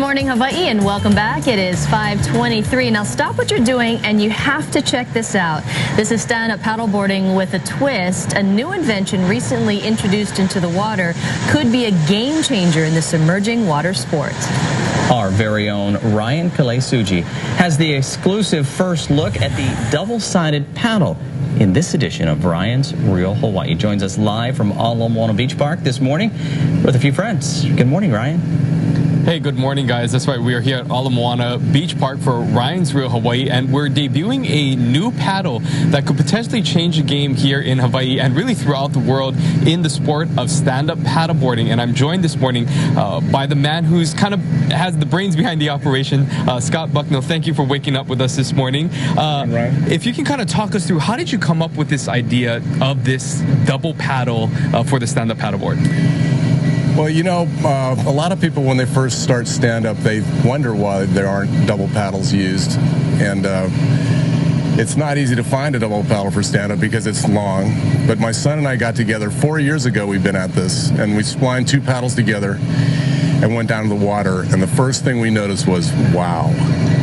morning, Hawaii, and welcome back. It is 5:23. Now stop what you're doing and you have to check this out. This is stand-up paddleboarding with a twist. A new invention recently introduced into the water could be a game changer in this emerging water sport. Our very own Ryan Tsuji has the exclusive first look at the double-sided paddle in this edition of Ryan's Real Hawaii. He joins us live from Ala Moana Beach Park this morning with a few friends. Good morning, Ryan. Hey, good morning, guys. That's right. We are here at Ala Moana Beach Park for Ryan's Real Hawaii, and we're debuting a new paddle that could potentially change the game here in Hawaii and really throughout the world in the sport of stand-up paddleboarding. And I'm joined this morning by the man who's kind of has the brains behind the operation, Scott Bucknell. Thank you for waking up with us this morning. If you can kind of talk us through, how did you come up with this idea of this double paddle for the stand-up paddleboard? Well, you know, a lot of people, when they first start stand-up, they wonder why there aren't double paddles used. And it's not easy to find a double paddle for stand-up because it's long. But my son and I got together 4 years ago. We've been at this, and we splined two paddles together and went down to the water. And the first thing we noticed was, wow,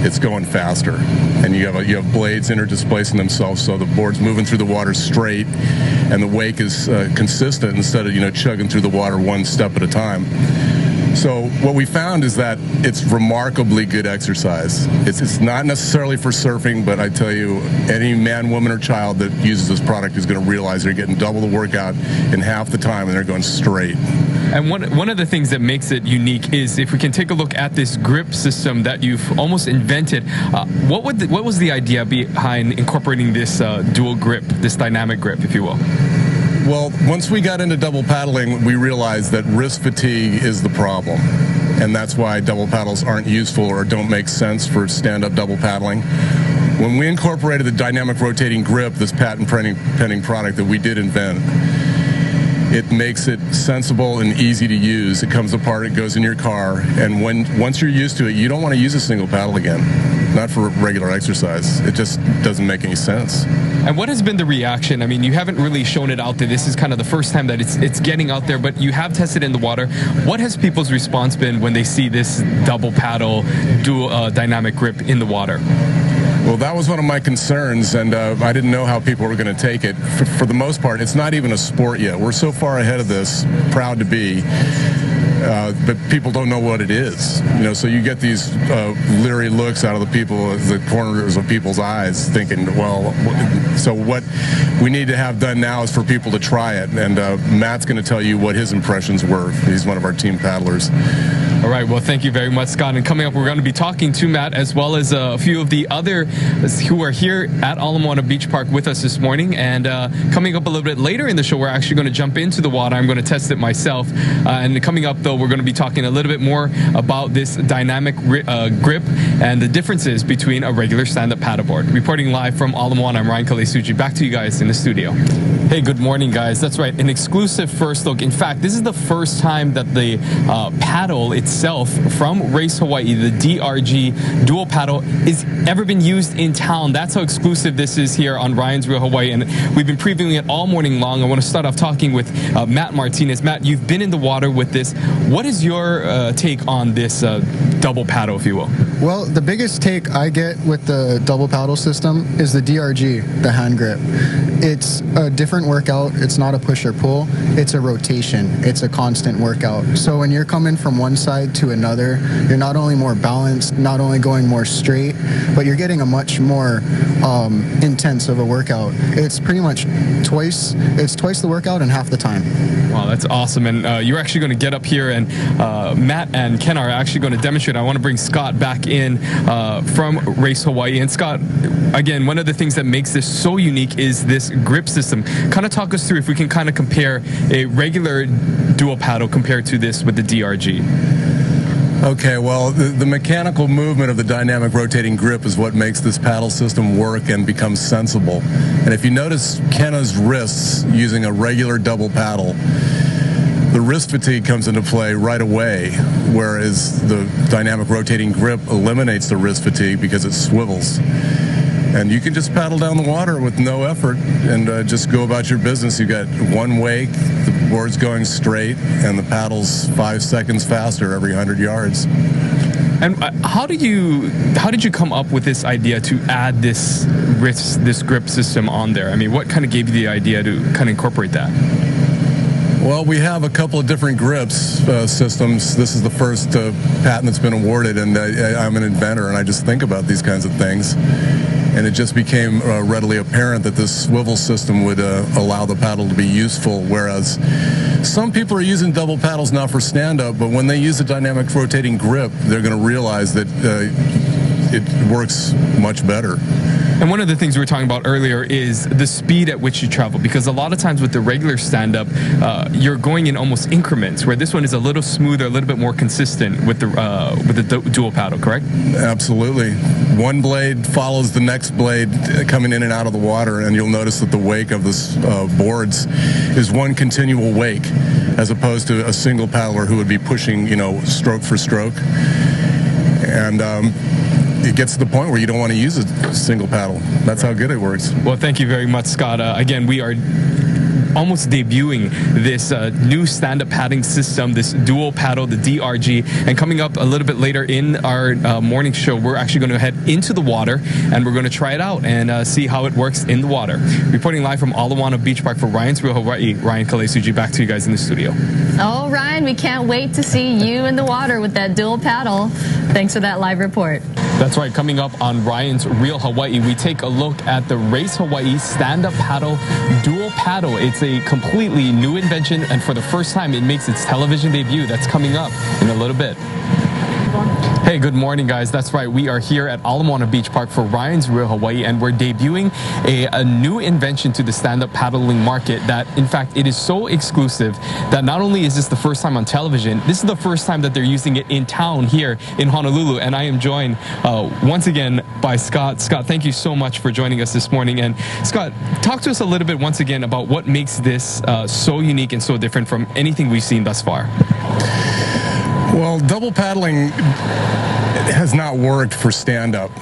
it's going faster. And you have blades interdisplacing themselves, so the board's moving through the water straight, and the wake is consistent instead of, chugging through the water one step at a time. So what we found is that it's remarkably good exercise. It's not necessarily for surfing, but I tell you, any man, woman, or child that uses this product is going to realize they're getting double the workout in half the time, and they're going straight. And one of the things that makes it unique is if we can take a look at this grip system that you've almost invented. What was the idea behind incorporating this dual grip, this dynamic grip, if you will? Well, once we got into double paddling, we realized that wrist fatigue is the problem. And that's why double paddles aren't useful or don't make sense for stand-up double paddling. When we incorporated the dynamic rotating grip, this patent pending product that we did invent, it makes it sensible and easy to use. It comes apart, it goes in your car, and once you're used to it, you don't want to use a single paddle again. Not for regular exercise. It just doesn't make any sense. And what has been the reaction? I mean, you haven't really shown it out there. This is kind of the first time that it's getting out there, but you have tested in the water. What has people's response been when they see this double paddle, dual dynamic grip in the water? Well, that was one of my concerns, and I didn't know how people were going to take it. For the most part, it's not even a sport yet. We're so far ahead of this, proud to be. But people don't know what it is, so you get these leery looks out of the corners of people's eyes thinking, well, so what we need to have done now is for people to try it, and Matt's going to tell you what his impressions were. He's one of our team paddlers. All right, well, thank you very much, Scott. And coming up, we're going to be talking to Matt as well as a few of the other who are here at Ala Moana Beach Park with us this morning. And coming up a little bit later in the show, we're actually going to jump into the water. I'm going to test it myself. And coming up, though, we're going to be talking a little bit more about this dynamic grip and the differences between a regular stand-up paddleboard. Reporting live from Ala Moana, I'm Ryan Tsuji. Back to you guys in the studio. Hey, good morning, guys. That's right, an exclusive first look. In fact, this is the first time that the paddle itself from Race Hawaii, the DRG dual paddle, is ever been used in town. That's how exclusive this is here on Ryan's Real Hawaii, and we've been previewing it all morning long. I want to start off talking with Matt Martinez. Matt, you've been in the water with this. What is your take on this double paddle, if you will? Well, the biggest take I get with the double paddle system is the DRG, the hand grip. It's a different workout. It's not a push or pull. It's a rotation. It's a constant workout. So when you're coming from one side to another, you're not only more balanced, not only going more straight, but you're getting a much more intense of a workout. It's pretty much twice the workout in half the time. Wow, that's awesome. And you're actually going to get up here, and Matt and Ken are actually going to demonstrate. I want to bring Scott back in from Race Hawaii. And Scott, again, one of the things that makes this so unique is this grip system. Kind of talk us through if we can kind of compare a regular dual paddle compared to this with the DRG. Okay, well, the mechanical movement of the dynamic rotating grip is what makes this paddle system work and become sensible. And if you notice Kenna's wrists using a regular double paddle, the wrist fatigue comes into play right away, whereas the dynamic rotating grip eliminates the wrist fatigue because it swivels. And you can just paddle down the water with no effort and just go about your business. You got one wake, the board's going straight, and the paddle's 5 seconds faster every 100 yards. And how did you come up with this idea to add this grip system on there? I mean, what kind of gave you the idea to kind of incorporate that? Well, we have a couple of different grips systems. This is the first patent that's been awarded, and I'm an inventor, and I just think about these kinds of things. And it just became readily apparent that this swivel system would allow the paddle to be useful, whereas some people are using double paddles now for stand-up, but when they use a dynamic rotating grip, they're going to realize that it works much better. And one of the things we were talking about earlier is the speed at which you travel, because a lot of times with the regular stand-up, you're going in almost increments, where this one is a little smoother, a little bit more consistent with the dual paddle, correct? Absolutely. One blade follows the next blade coming in and out of the water, and you'll notice that the wake of the boards is one continual wake, as opposed to a single paddler who would be pushing, stroke for stroke. And it gets to the point where you don't want to use a single paddle. That's how good it works. Well, thank you very much, Scott. Again, we are almost debuting this new stand-up paddling system, this dual paddle, the DRG. And coming up a little bit later in our morning show, we're actually going to head into the water and we're going to try it out and see how it works in the water. Reporting live from Ala Beach Park for Ryan's Real Hawaii, Ryan Tsuji. Back to you guys in the studio. Oh, Ryan, we can't wait to see you in the water with that dual paddle. Thanks for that live report. That's right. Coming up on Ryan's Real Hawaii, we take a look at the Race Hawaii Stand-Up Paddle Dual Paddle. It's a completely new invention, and for the first time, it makes its television debut. That's coming up in a little bit. Hey, good morning, guys. That's right. We are here at Ala Beach Park for Ryan's Real Hawaii, and we're debuting a new invention to the stand-up paddling market that, in fact, it is so exclusive that not only is this the first time on television, this is the first time that they're using it in town here in Honolulu. And I am joined once again by Scott. Scott, thank you so much for joining us this morning. And Scott, talk to us a little bit once again about what makes this so unique and so different from anything we've seen thus far. Well, double paddling has not worked for stand-up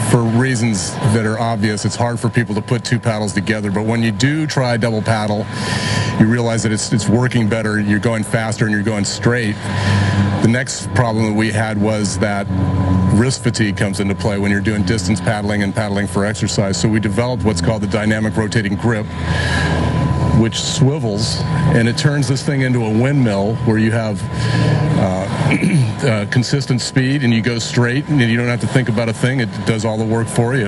for reasons that are obvious. It's hard for people to put two paddles together, but when you do try double paddle, you realize that it's working better, you're going faster and you're going straight. The next problem that we had was that wrist fatigue comes into play when you're doing distance paddling and paddling for exercise. So we developed what's called the dynamic rotating grip, which swivels, and it turns this thing into a windmill where you have consistent speed and you go straight and you don't have to think about a thing. It does all the work for you.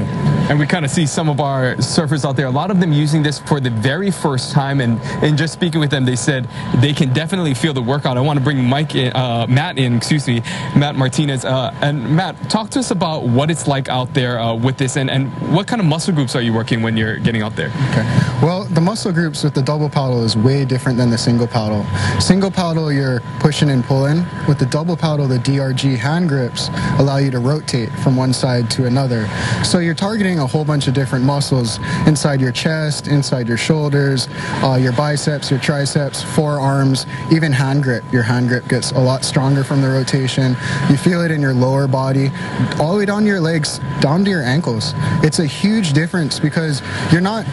And we kind of see some of our surfers out there, a lot of them using this for the very first time, and just speaking with them, they said they can definitely feel the workout. I want to bring Matt Martinez. And Matt, talk to us about what it's like out there with this, and what kind of muscle groups are you working when you're getting out there? Okay. Well, the muscle groups with the double paddle is way different than the single paddle. Single paddle, you're pushing and pulling. With the double paddle, the DRG hand grips allow you to rotate from one side to another. So you're targeting a whole bunch of different muscles inside your chest, inside your shoulders, your biceps, your triceps, forearms, even hand grip. Your hand grip gets a lot stronger from the rotation. You feel it in your lower body, all the way down to your legs, down to your ankles. It's a huge difference because you're not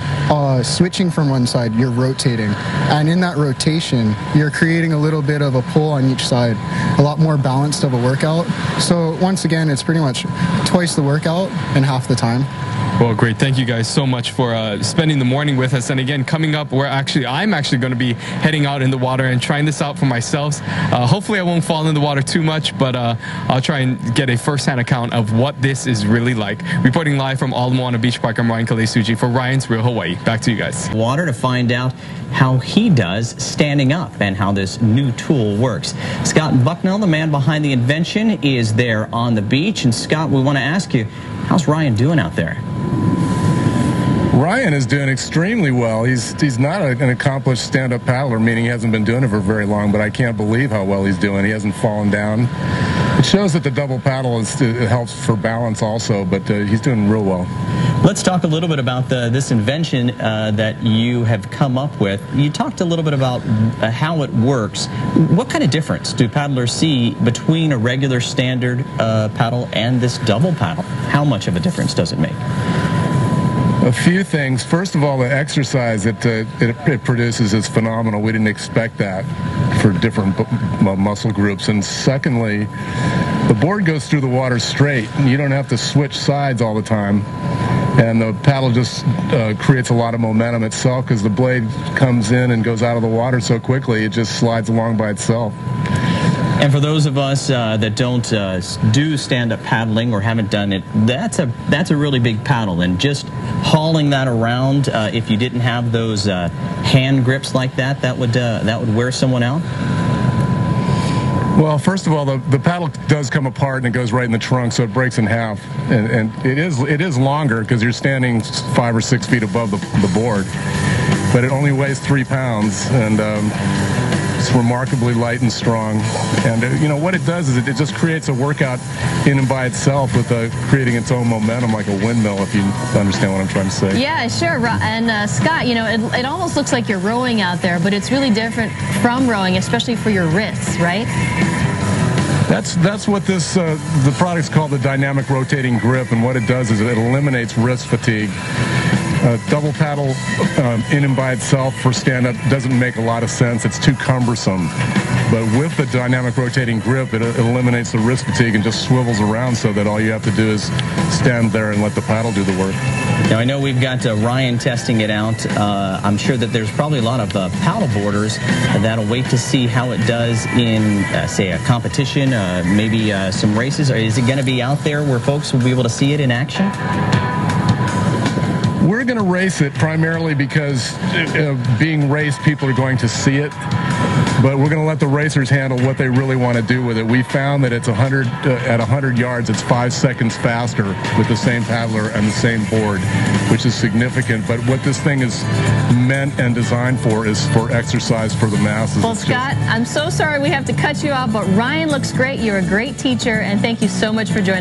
switching from one side, you're rotating. And in that rotation, you're creating a little bit of a pull on each side, a lot more balanced of a workout. So once again, it's pretty much twice the workout in half the time. Well, great. Thank you guys so much for spending the morning with us. And again, coming up, I'm actually going to be heading out in the water and trying this out for myself. Hopefully I won't fall in the water too much, but I'll try and get a first-hand account of what this is really like. Reporting live from Ala Beach Park, I'm Ryan Tsuji for Ryan's Real Hawaii. Back to you guys. Water to find out how he does standing up and how this new tool works. Scott Bucknell, the man behind the invention, is there on the beach. And Scott, we want to ask you, how's Ryan doing out there? Ryan is doing extremely well. He's not an accomplished stand-up paddler, meaning he hasn't been doing it for very long, but I can't believe how well he's doing. He hasn't fallen down. It shows that the double paddle it helps for balance also, but he's doing real well. Let's talk a little bit about this invention that you have come up with. You talked a little bit about how it works. What kind of difference do paddlers see between a regular standard paddle and this double paddle? How much of a difference does it make? A few things. First of all, the exercise it produces is phenomenal. We didn't expect that for different muscle groups. And secondly, The board goes through the water straight, and you don't have to switch sides all the time. And the paddle just creates a lot of momentum itself because the blade comes in and goes out of the water so quickly, it just slides along by itself. And for those of us that don't do stand-up paddling or haven't done it, that's a really big paddle. And just hauling that around, if you didn't have those hand grips like that, that would wear someone out. Well, first of all, the paddle does come apart and it goes right in the trunk, so it breaks in half. And it is longer because you're standing 5 or 6 feet above the board. But it only weighs 3 pounds, and it's remarkably light and strong. And you know what it does is it just creates a workout in and by itself with creating its own momentum like a windmill, if you understand what I'm trying to say. Yeah, sure. And Scott, you know, it almost looks like you're rowing out there, but it's really different from rowing, especially for your wrists, right? That's what this the product's called the dynamic rotating grip, and what it does is it eliminates wrist fatigue. Double paddle in and by itself for stand-up doesn't make a lot of sense. It's too cumbersome. But with the dynamic rotating grip, it eliminates the wrist fatigue and just swivels around so that all you have to do is stand there and let the paddle do the work. Now, I know we've got Ryan testing it out. I'm sure that there's probably a lot of paddle boarders that'll wait to see how it does in, say, a competition, maybe some races. Or is it going to be out there where folks will be able to see it in action? We're going to race it primarily because being raced, people are going to see it. But we're going to let the racers handle what they really want to do with it. We found that it's at 100 yards, it's 5 seconds faster with the same paddler and the same board, which is significant. But what this thing is meant and designed for is for exercise for the masses. Well, Scott, I'm so sorry we have to cut you off, but Ryan looks great. You're a great teacher, and thank you so much for joining us.